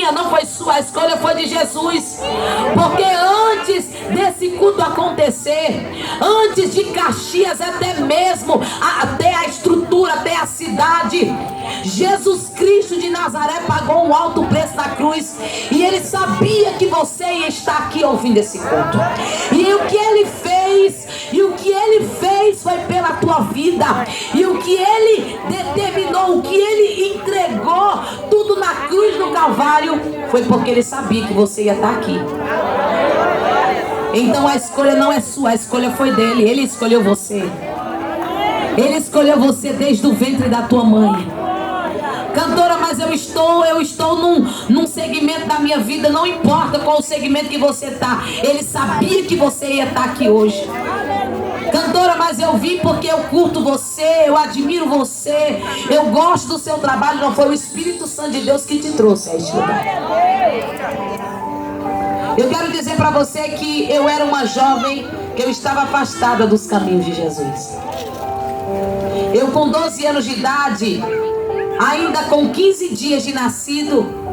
minha, não foi sua, a escolha foi de Jesus. Porque antes desse culto acontecer, antes de Caxias, até mesmo até a estrutura, até a cidade, Jesus Cristo de Nazaré pagou um alto preço na cruz. E Ele sabia que você ia estar aqui ouvindo esse culto. E o que Ele fez, foi pela tua vida. E o que Ele determinou, o que Ele entregou, tudo na cruz do Calvário, foi porque Ele sabia que você ia estar aqui. Então a escolha não é sua, a escolha foi dele. Ele escolheu você. Ele escolheu você desde o ventre da tua mãe. Cantora, mas eu estou num segmento da minha vida, não importa qual o segmento que você está. Ele sabia que você ia estar aqui hoje. Cantora, mas eu vim porque eu curto você, eu admiro você, eu gosto do seu trabalho. Não foi o Espírito Santo de Deus que te trouxe a este lugar. Eu quero dizer para você que eu era uma jovem, que eu estava afastada dos caminhos de Jesus. Eu com 12 anos de idade, ainda com 15 dias de nascido,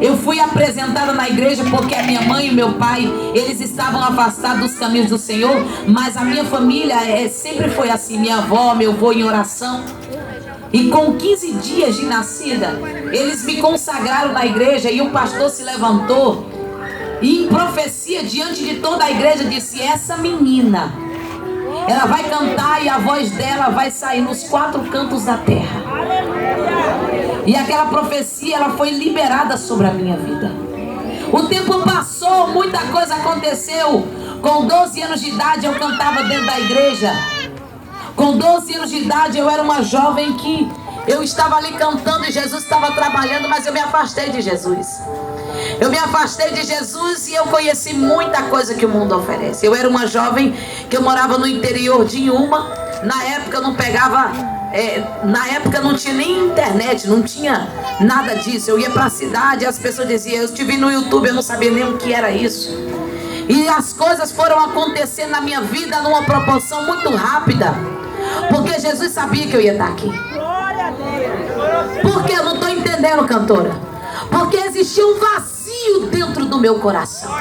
eu fui apresentada na igreja porque a minha mãe e meu pai, eles estavam afastados dos caminhos do Senhor. Mas a minha família sempre foi assim, minha avó, meu avô em oração. E com 15 dias de nascida, eles me consagraram na igreja e o pastor se levantou e em profecia diante de toda a igreja disse: essa menina, ela vai cantar e a voz dela vai sair nos 4 cantos da terra. E aquela profecia, ela foi liberada sobre a minha vida. O tempo passou, muita coisa aconteceu. Com 12 anos de idade eu cantava dentro da igreja. Com 12 anos de idade eu era uma jovem que eu estava ali cantando e Jesus estava trabalhando, mas eu me afastei de Jesus. Eu me afastei de Jesus e eu conheci muita coisa que o mundo oferece. Eu era uma jovem que eu morava no interior de Inhuma. Na época eu não pegava, na época não tinha nem internet, não tinha nada disso. Eu ia para a cidade e as pessoas diziam: eu te vi no YouTube, eu não sabia nem o que era isso. E as coisas foram acontecendo na minha vida numa proporção muito rápida, porque Jesus sabia que eu ia estar aqui. Porque eu não estou entendendo, cantora. Porque existia um vazio dentro do meu coração.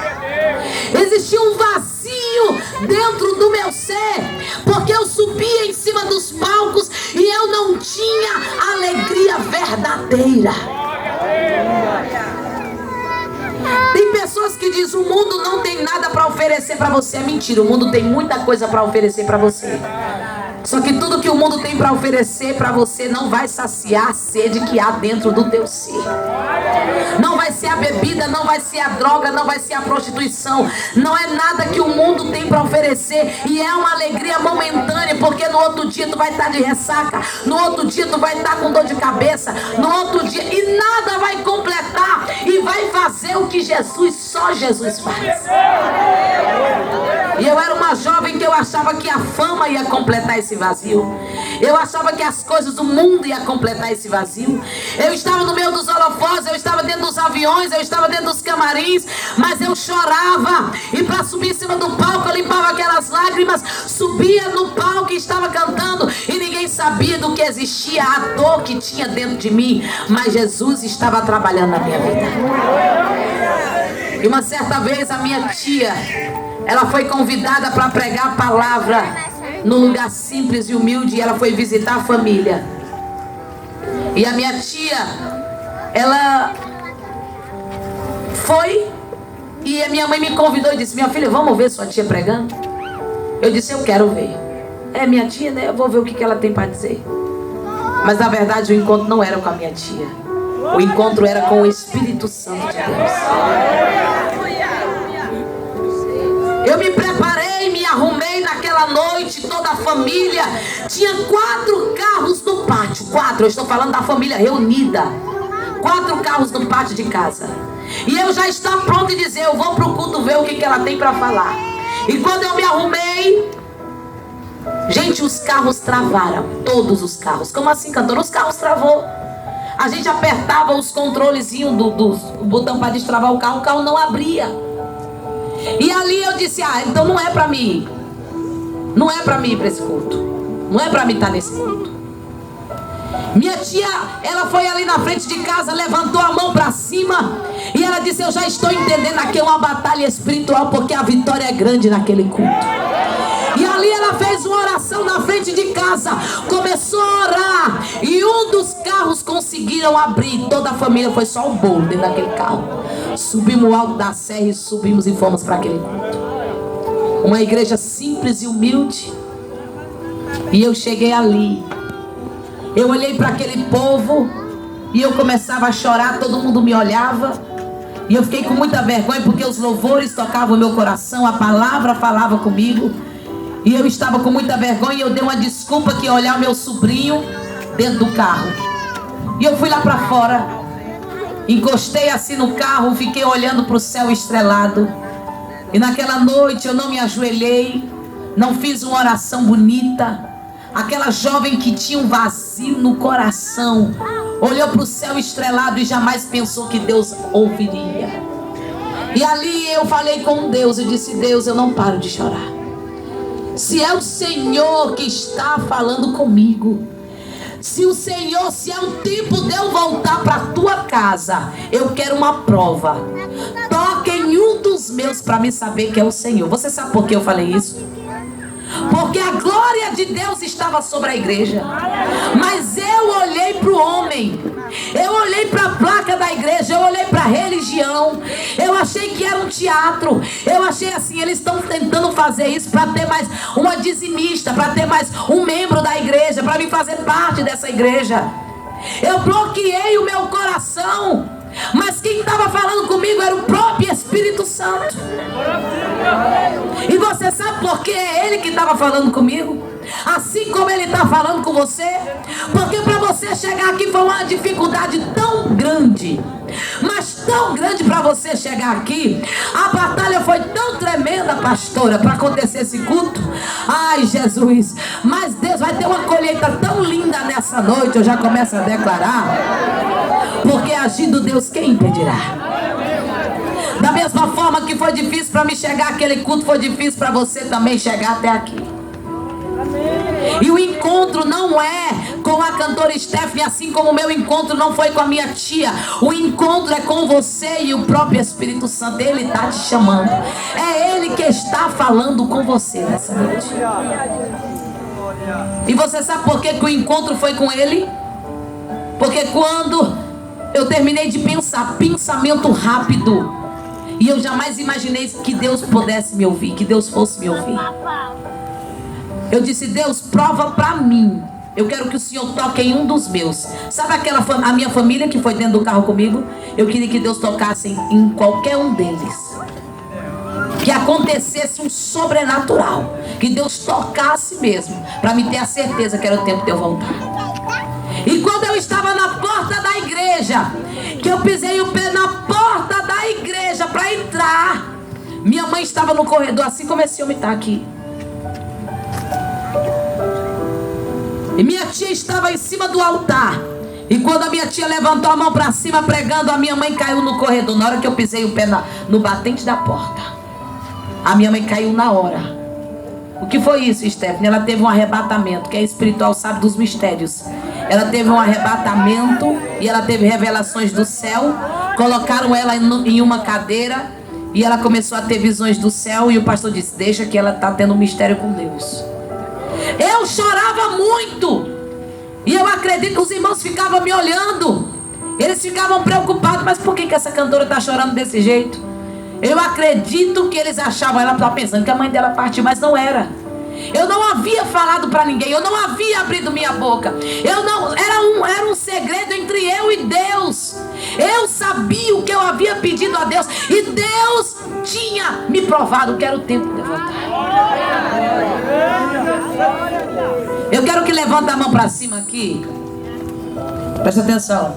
Existia um vazio dentro do meu ser. Porque eu subia em cima dos palcos e eu não tinha alegria verdadeira. Tem pessoas que dizem: o mundo não tem nada para oferecer para você. É mentira, o mundo tem muita coisa para oferecer para você. Só que tudo que o mundo tem para oferecer para você não vai saciar a sede que há dentro do teu ser. Não vai ser a bebida, não vai ser a droga, não vai ser a prostituição. Não é nada que o mundo tem para oferecer. E é uma alegria momentânea, porque no outro dia tu vai estar de ressaca, no outro dia tu vai estar com dor de cabeça, no outro dia, e nada vai completar e vai fazer o que Jesus, só Jesus faz. E eu era uma jovem que eu achava que a fama ia completar esse vazio. Eu achava que as coisas do mundo iam completar esse vazio. Eu estava no meio dos holofotes, eu estava dentro dos aviões, eu estava dentro dos camarins, mas eu chorava. E para subir em cima do palco eu limpava aquelas lágrimas, subia no palco e estava cantando. E ninguém sabia do que existia, a dor que tinha dentro de mim. Mas Jesus estava trabalhando na minha vida. E uma certa vez a minha tia, ela foi convidada para pregar a palavra num lugar simples e humilde. E ela foi visitar a família. E a minha tia, ela foi, e a minha mãe me convidou e disse: minha filha, vamos ver sua tia pregando? Eu disse: eu quero ver. É minha tia, né? Eu vou ver o que ela tem para dizer. Mas na verdade o encontro não era com a minha tia. O encontro era com o Espírito Santo de Deus. Eu me preparei, me arrumei naquela noite, toda a família. Tinha 4 carros no pátio. 4, eu estou falando da família reunida. 4 carros no pátio de casa. E eu já estava pronto em dizer: eu vou para o culto ver o que ela tem para falar. E quando eu me arrumei, gente, os carros travaram. Todos os carros. Como assim, cantor? Os carros travou. A gente apertava os controlezinhos do botão para destravar o carro não abria. E ali eu disse: então não é para mim. Não é para mim ir para esse culto. Não é para mim estar nesse culto. Minha tia, ela foi ali na frente de casa, levantou a mão para cima e ela disse: eu já estou entendendo aqui uma batalha espiritual, porque a vitória é grande naquele culto. E ali ela fez uma oração na frente de casa, começou a orar, e um dos carros conseguiram abrir. Toda a família, foi só o bolo dentro daquele carro. Subimos o alto da serra e subimos e fomos para aquele culto. Uma igreja simples e humilde. E eu cheguei ali, eu olhei para aquele povo e eu começava a chorar. Todo mundo me olhava e eu fiquei com muita vergonha, porque os louvores tocavam o meu coração, a palavra falava comigo. E eu estava com muita vergonha, e eu dei uma desculpa que ia olhar o meu sobrinho dentro do carro. E eu fui lá para fora, encostei assim no carro, fiquei olhando para o céu estrelado. E naquela noite eu não me ajoelhei, não fiz uma oração bonita. Aquela jovem que tinha um vazio no coração olhou para o céu estrelado e jamais pensou que Deus ouviria. E ali eu falei com Deus, eu disse: Deus, eu não paro de chorar. Se é o Senhor que está falando comigo, se o Senhor, se é o tempo de eu voltar para a tua casa, eu quero uma prova. Toque em um dos meus para me saber que é o Senhor. Você sabe por que eu falei isso? Porque a glória de Deus estava sobre a igreja. Mas eu olhei para o homem, eu olhei para a placa da igreja, eu olhei para a religião. Eu achei que era um teatro. Eu achei assim: eles estão tentando fazer isso para ter mais uma dizimista, para ter mais um membro da igreja, para me fazer parte dessa igreja. Eu bloqueei o meu coração, mas quem estava falando comigo era o próprio Espírito Santo. E você sabe por que é Ele que estava falando comigo? Assim como Ele está falando com você. Porque para você chegar aqui foi uma dificuldade tão grande, mas tão grande para você chegar aqui. A batalha foi tão tremenda, pastora, para acontecer esse culto. Ai, Jesus, mas Deus vai ter uma colheita tão linda nessa noite. Eu já começo a declarar, porque agindo Deus, quem impedirá? Da mesma forma que foi difícil para mim chegar àquele culto, foi difícil para você também chegar até aqui. E o encontro não é com a cantora Stephanie, assim como o meu encontro não foi com a minha tia. O encontro é com você e o próprio Espírito Santo. Ele está te chamando. É Ele que está falando com você nessa noite. E você sabe por que o encontro foi com Ele? Porque quando eu terminei de pensar, pensamento rápido, e eu jamais imaginei que Deus pudesse me ouvir, que Deus fosse me ouvir. Eu disse: Deus, prova pra mim. Eu quero que o Senhor toque em um dos meus. Sabe a minha família que foi dentro do carro comigo? Eu queria que Deus tocasse em qualquer um deles. Que acontecesse um sobrenatural. Que Deus tocasse mesmo, para me ter a certeza que era o tempo de eu voltar. E quando eu estava na porta da igreja, que eu pisei o pé na porta da igreja para entrar, minha mãe estava no corredor, assim como esse homem está aqui. E minha tia estava em cima do altar. E quando a minha tia levantou a mão para cima pregando, a minha mãe caiu no corredor. Na hora que eu pisei o pé no batente da porta, a minha mãe caiu na hora. O que foi isso, Stephanie? Ela teve um arrebatamento. Quem é espiritual sabe dos mistérios. Ela teve um arrebatamento e ela teve revelações do céu. Colocaram ela em uma cadeira e ela começou a ter visões do céu. E o pastor disse: deixa que ela está tendo um mistério com Deus. Eu chorava muito. E eu acredito que os irmãos ficavam me olhando. Eles ficavam preocupados. Mas por que essa cantora está chorando desse jeito? Eu acredito que eles achavam, ela estava pensando que a mãe dela partiu, mas não era. Eu não havia falado para ninguém, eu não havia abrido minha boca. Era um segredo entre eu e Deus. Eu sabia o que eu havia pedido a Deus, e Deus tinha me provado que era o tempo de voltar. Eu quero que levante a mão para cima aqui. Presta atenção.